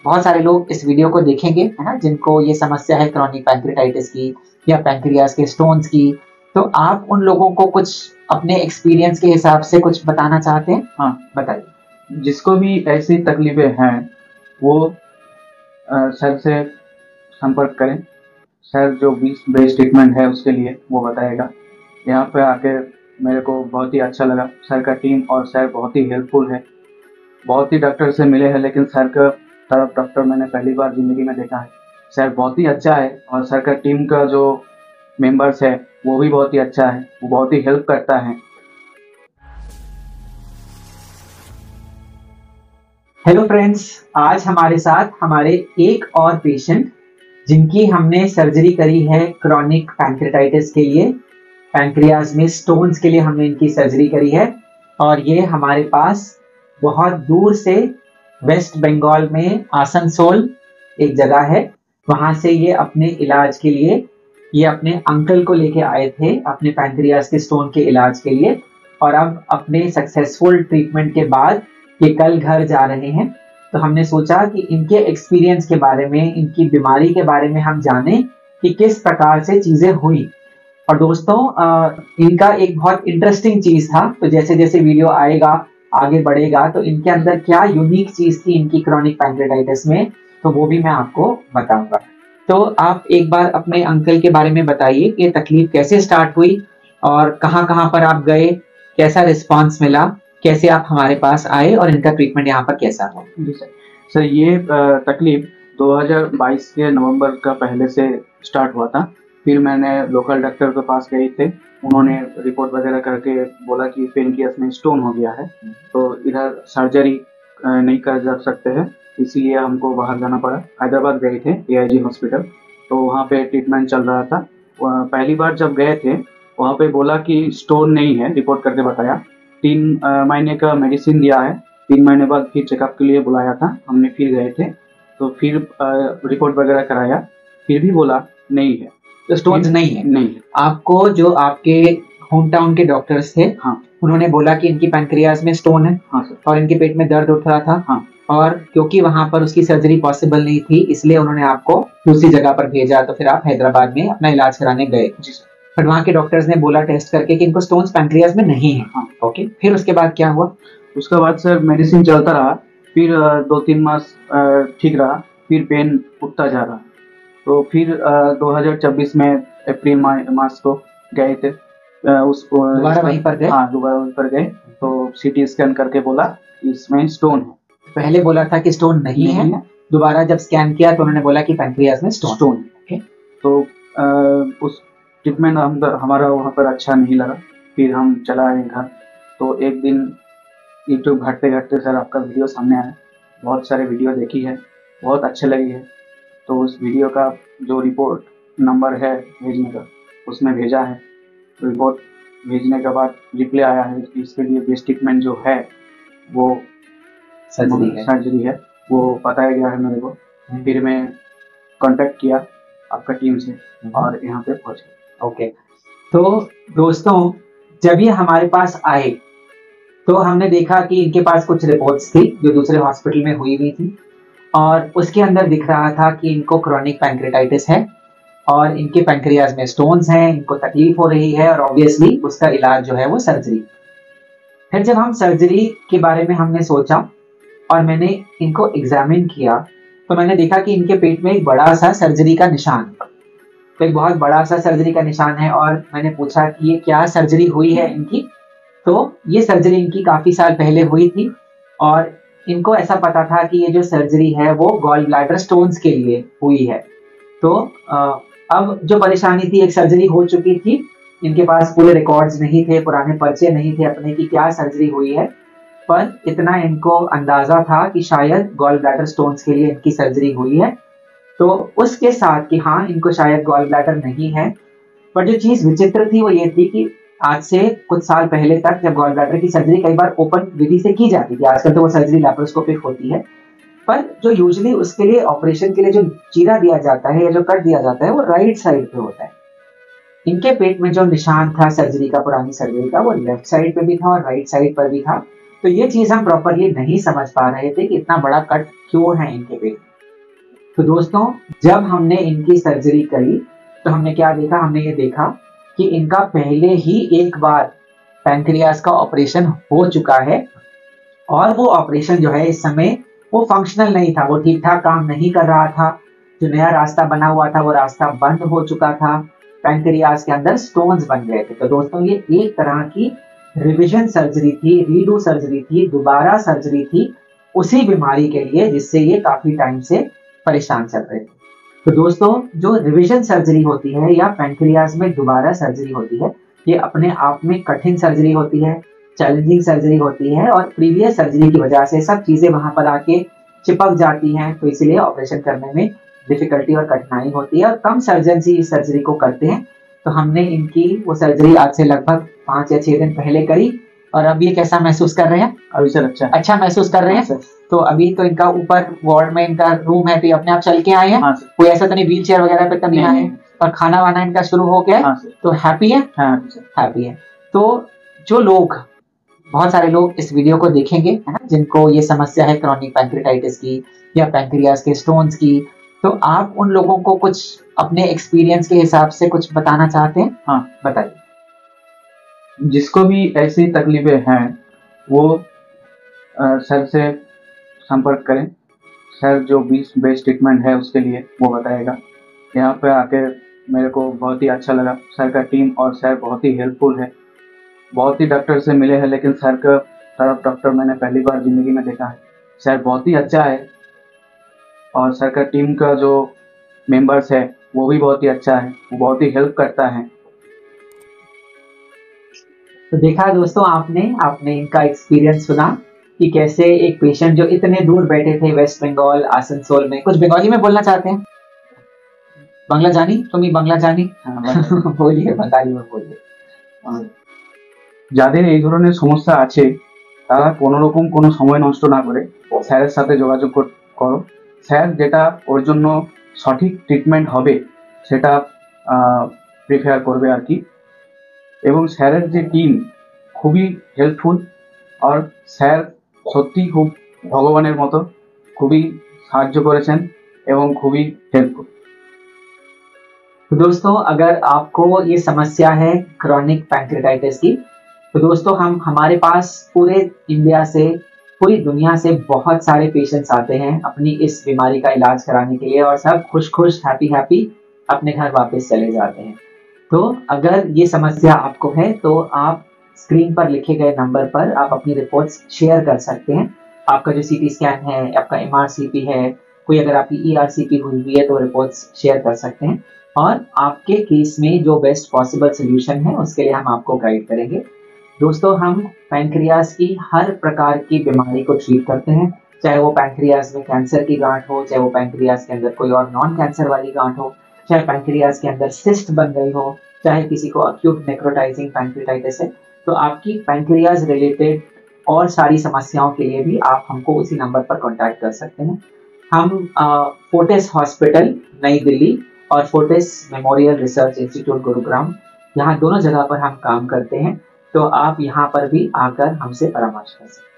बहुत सारे लोग इस वीडियो को देखेंगे, है ना, जिनको ये समस्या है क्रॉनिक पैंक्रेटाइटिस की या पैंक्रियाज के स्टोन्स की। तो आप उन लोगों को कुछ अपने एक्सपीरियंस के हिसाब से कुछ बताना चाहते हैं? हाँ, बताइए। जिसको भी ऐसी तकलीफें हैं वो सर से संपर्क करें। सर जो बेस्ट ट्रीटमेंट है उसके लिए वो बताएगा। यहाँ पे आके मेरे को बहुत ही अच्छा लगा। सर का टीम और सर बहुत ही हेल्पफुल है। बहुत ही डॉक्टर से मिले हैं लेकिन सर का तरफ डॉक्टर मैंने पहली बार ज़िंदगी में देखा है। सर बहुत ही अच्छा है और सर का टीम का जो मेंबर्स है वो भी बहुत ही अच्छा है, वो बहुत ही हेल्प करता है। हेलो फ्रेंड्स, आज हमारे साथ हमारे एक और पेशेंट जिनकी हमने सर्जरी करी है क्रॉनिक पैंक्रेटाइटिस के लिए, पैंक्रियाज में स्टोन्स के लिए हमने इनकी सर्जरी करी है। और ये हमारे पास बहुत दूर से वेस्ट बंगाल में आसनसोल एक जगह है, वहां से ये अपने इलाज के लिए, ये अपने अंकल को लेके आए थे अपने पैंक्रियाज के स्टोन के इलाज के लिए। और अब अपने सक्सेसफुल ट्रीटमेंट के बाद ये कल घर जा रहे हैं। तो हमने सोचा कि इनके एक्सपीरियंस के बारे में, इनकी बीमारी के बारे में हम जानें कि किस प्रकार से चीजें हुई। और दोस्तों, इनका एक बहुत इंटरेस्टिंग चीज था। तो जैसे जैसे वीडियो आएगा, आगे बढ़ेगा, तो इनके अंदर क्या यूनिक चीज थी इनकी क्रॉनिक पैंक्रेटाइटिस में, तो वो भी मैं आपको बताऊंगा। तो आप एक बार अपने अंकल के बारे में बताइए कि तकलीफ कैसे स्टार्ट हुई और कहाँ कहाँ पर आप गए, कैसा रिस्पांस मिला, कैसे आप हमारे पास आए और इनका ट्रीटमेंट यहाँ पर कैसा हुआ। जी सर। सर ये तकलीफ 2022 के नवंबर का पहले से स्टार्ट हुआ था। फिर मैंने लोकल डॉक्टर के पास गए थे। उन्होंने रिपोर्ट वगैरह करके बोला कि पेनक्रियास में स्टोन हो गया है, तो इधर सर्जरी नहीं कर सकते हैं, इसीलिए हमको बाहर जाना पड़ा। हैदराबाद गए थे AIG हॉस्पिटल, तो वहाँ पे ट्रीटमेंट चल रहा था। पहली बार जब गए थे वहाँ पे बोला कि स्टोन नहीं है, रिपोर्ट करके बताया। 3 महीने का मेडिसिन दिया है। 3 महीने बाद फिर चेकअप के लिए बुलाया था, हमने फिर गए थे। तो फिर रिपोर्ट वगैरह कराया, फिर भी बोला नहीं है, तो स्टोन्स नहीं है। नहीं है। आपको जो आपके होम टाउन के डॉक्टर्स थे, हाँ, उन्होंने बोला कि इनकी पैंक्रियाज में स्टोन है। हाँ सर। और इनके पेट में दर्द उठ रहा था। हाँ, और क्योंकि वहां पर उसकी सर्जरी पॉसिबल नहीं थी, इसलिए उन्होंने आपको दूसरी जगह पर भेजा। तो फिर आप हैदराबाद में अपना इलाज कराने गए। जी सर। फिर वहां के डॉक्टर्स ने बोला टेस्ट करके कि इनको स्टोन्स पैंक्रियाज में नहीं है। हाँ। ओके, फिर उसके बाद क्या हुआ? उसके बाद सर मेडिसिन चलता रहा। फिर 2-3 मास ठीक रहा, फिर पेन उठता जा रहा। तो फिर 2024 में अप्रैल मास को गए थे। उसको दोबारा वहीं पर गए? हाँ, दोबारा वहीं पर गए। तो CT स्कैन करके बोला कि इसमें स्टोन है। पहले बोला था कि स्टोन नहीं है, दोबारा जब स्कैन किया तो उन्होंने बोला कि पैंक्रियाज में स्टोन है। तो उस ट्रीटमेंट हमारा वहाँ पर अच्छा नहीं लगा। फिर हम चला आए घर। तो एक दिन यूट्यूब घाटते घाटते सर आपका वीडियो सामने आया। बहुत सारे वीडियो देखी है, बहुत अच्छे लगी है। तो उस वीडियो का जो रिपोर्ट नंबर है भेजने का, उसमें भेजा है। रिपोर्ट भेजने के बाद रिप्लाई आया है कि इसके लिए बेस्ट ट्रीटमेंट जो है वो सर्जरी है, वो बताया गया है मेरे को। फिर मैं कांटेक्ट किया आपका टीम से और यहाँ पे पहुँचे। ओके, तो दोस्तों, जब ये हमारे पास आए तो हमने देखा कि इनके पास कुछ रिपोर्ट्स थी जो दूसरे हॉस्पिटल में हुई हुई थी, और उसके अंदर दिख रहा था कि इनको क्रॉनिक पैंक्रेटाइटिस है और इनके पैंक्रियाज में स्टोन्स हैं, इनको तकलीफ हो रही है और ऑब्वियसली उसका इलाज जो है वो सर्जरी। फिर जब हम सर्जरी के बारे में हमने सोचा और मैंने इनको एग्जामिन किया, तो मैंने देखा कि इनके पेट में एक बड़ा सा सर्जरी का निशान, तो एक बहुत बड़ा सा सर्जरी का निशान है। और मैंने पूछा कि ये क्या सर्जरी हुई है इनकी, तो ये सर्जरी इनकी काफी साल पहले हुई थी और इनको ऐसा पता था कि ये जो सर्जरी है वो गॉल ब्लैडर स्टोन्स के लिए हुई है। तो अब जो परेशानी थी, एक सर्जरी हो चुकी थी, इनके पास पूरे रिकॉर्ड्स नहीं थे, पुराने पर्चे नहीं थे अपने की क्या सर्जरी हुई है, पर इतना इनको अंदाजा था कि शायद गॉल ब्लैडर स्टोन्स के लिए इनकी सर्जरी हुई है। तो उसके साथ कि हाँ, इनको शायद गॉल ब्लैडर नहीं है। पर जो चीज विचित्र थी वो ये थी कि आज से कुछ साल पहले तक जब गॉल ब्लैडर की सर्जरी कई बार ओपन विधि से की जाती थी, आजकल तो वो सर्जरी लैप्रोस्कोपिक होती है, पर जो यूजुअली उसके लिए ऑपरेशन के लिए जो चीरा दिया जाता है या जो कट दिया जाता है वो राइट साइड पे होता है। इनके पेट में जो निशान था सर्जरी का, पुरानी सर्जरी का, वो लेफ्ट साइड पे भी था और राइट साइड पर भी था। तो ये चीज हम प्रॉपर ये नहीं समझ पा रहे थे कि इतना बड़ा कट क्यों है इनके पेट में। तो दोस्तों, जब हमने इनकी सर्जरी करी तो हमने क्या देखा, हमने ये देखा कि इनका पहले ही एक बार पैंक्रियास का ऑपरेशन हो चुका है और वो ऑपरेशन जो है इस समय वो फंक्शनल नहीं था, वो ठीक ठाक काम नहीं कर रहा था। जो नया रास्ता बना हुआ था वो रास्ता बंद हो चुका था, पैंक्रियास के अंदर स्टोन्स बन गए थे। तो दोस्तों, ये एक तरह की रिविजन सर्जरी थी, रीडू सर्जरी थी, दोबारा सर्जरी थी उसी बीमारी के लिए जिससे ये काफी टाइम से परेशान चल रहे थे। तो दोस्तों, जो रिविजन सर्जरी होती है या पैंक्रियास में दोबारा सर्जरी होती है, ये अपने आप में कठिन सर्जरी होती है, चैलेंजिंग सर्जरी होती है और प्रीवियस सर्जरी की वजह से सब चीजें वहां पर आके चिपक जाती हैं, तो इसीलिए ऑपरेशन करने में डिफिकल्टी और कठिनाई होती है और कम सर्जन ही इस सर्जरी को करते हैं। तो हमने इनकी वो सर्जरी आज से लगभग 5 या 6 दिन पहले करी। और अब ये कैसा महसूस कर रहे हैं? अभी सर अच्छा महसूस कर रहे हैं। तो अभी तो इनका ऊपर वार्ड में इनका रूम है, तो ये अपने आप चल के आए हैं। कोई ऐसा तो नहीं व्हील चेयर वगैरह पे तो नहीं आए? और खाना वाना इनका शुरू हो गया? तो हैप्पी है? हैप्पी है। तो जो लोग, बहुत सारे लोग इस वीडियो को देखेंगे है ना, जिनको ये समस्या है क्रॉनिक पैंक्रेटाइटिस की या पैंक्रियास के स्टोन्स की, तो आप उन लोगों को कुछ अपने एक्सपीरियंस के हिसाब से कुछ बताना चाहते हैं? हाँ, बताइए। जिसको भी ऐसी तकलीफें हैं वो सर से संपर्क करें। सर जो बेस्ट ट्रीटमेंट है उसके लिए वो बताएगा। यहाँ पे आके मेरे को बहुत ही अच्छा लगा। सर का टीम और सर बहुत ही हेल्पफुल है। बहुत ही डॉक्टर से मिले हैं लेकिन सर का तरफ डॉक्टर मैंने पहली बार जिंदगी में देखा है। सर बहुत ही अच्छा है और सर का टीम का जो मेंबर्स है वो भी बहुत ही अच्छा है, वो बहुत ही हेल्प करता है। तो देखा दोस्तों, आपने इनका एक्सपीरियंस सुना कि कैसे एक पेशेंट जो इतने दूर बैठे थे वेस्ट बंगाल आसनसोल में, कुछ बंगाली में बोलना चाहते हैं? बांग्ला जानी? तुम्हें बांग्ला जानी? बोलिए, बंगाली में बोलिए। যাদের এই ধরনের সমস্যা আছে তারা কোনো রকম কোনো সময় নষ্ট না করে স্যারের সাথে যোগাযোগ করো। স্যার যেটা ওর জন্য সঠিক ট্রিটমেন্ট হবে সেটা প্রিফেয়ার করবে আর কি। এবং স্যারের যে টিম খুবই হেল্পফুল আর স্যার সত্যি খুব ভগবানের মতো, খুবই সাহায্য করেছেন এবং খুবই হেল্পফুল। तो दोस्तों, अगर आपको ये समस्या है क्रॉनिक पैंक्रेटाइटिस की, तो दोस्तों हमारे पास पूरे इंडिया से, पूरी दुनिया से बहुत सारे पेशेंट्स आते हैं अपनी इस बीमारी का इलाज कराने के लिए और सब खुश हैप्पी अपने घर वापस चले जाते हैं। तो अगर ये समस्या आपको है तो आप स्क्रीन पर लिखे गए नंबर पर आप अपनी रिपोर्ट्स शेयर कर सकते हैं। आपका जो सीटी स्कैन है, आपका एमआरसीपी है, कोई अगर आपकी ईआरसीपी हुई हुई है तो रिपोर्ट्स शेयर कर सकते हैं और आपके केस में जो बेस्ट पॉसिबल सोल्यूशन है उसके लिए हम आपको गाइड करेंगे। दोस्तों, हम पैंक्रियास की हर प्रकार की बीमारी को ट्रीट करते हैं, चाहे वो पैंक्रियास में कैंसर की गांठ हो, चाहे वो पैंक्रियास के अंदर कोई और नॉन कैंसर वाली गांठ हो, चाहे पैंक्रियास के अंदर सिस्ट बन गई हो, चाहे किसी को अक्यूट नेक्रोटाइजिंग पैंक्रेटाइटिस है। तो आपकी पैंक्रियास रिलेटेड और सारी समस्याओं के लिए भी आप हमको उसी नंबर पर कॉन्टैक्ट कर सकते हैं। हम फोर्टिस हॉस्पिटल नई दिल्ली और Fortis memorial research institute Gurugram, यहाँ दोनों जगह पर हम काम करते हैं। तो आप यहाँ पर भी आकर हमसे परामर्श कर सकते हैं।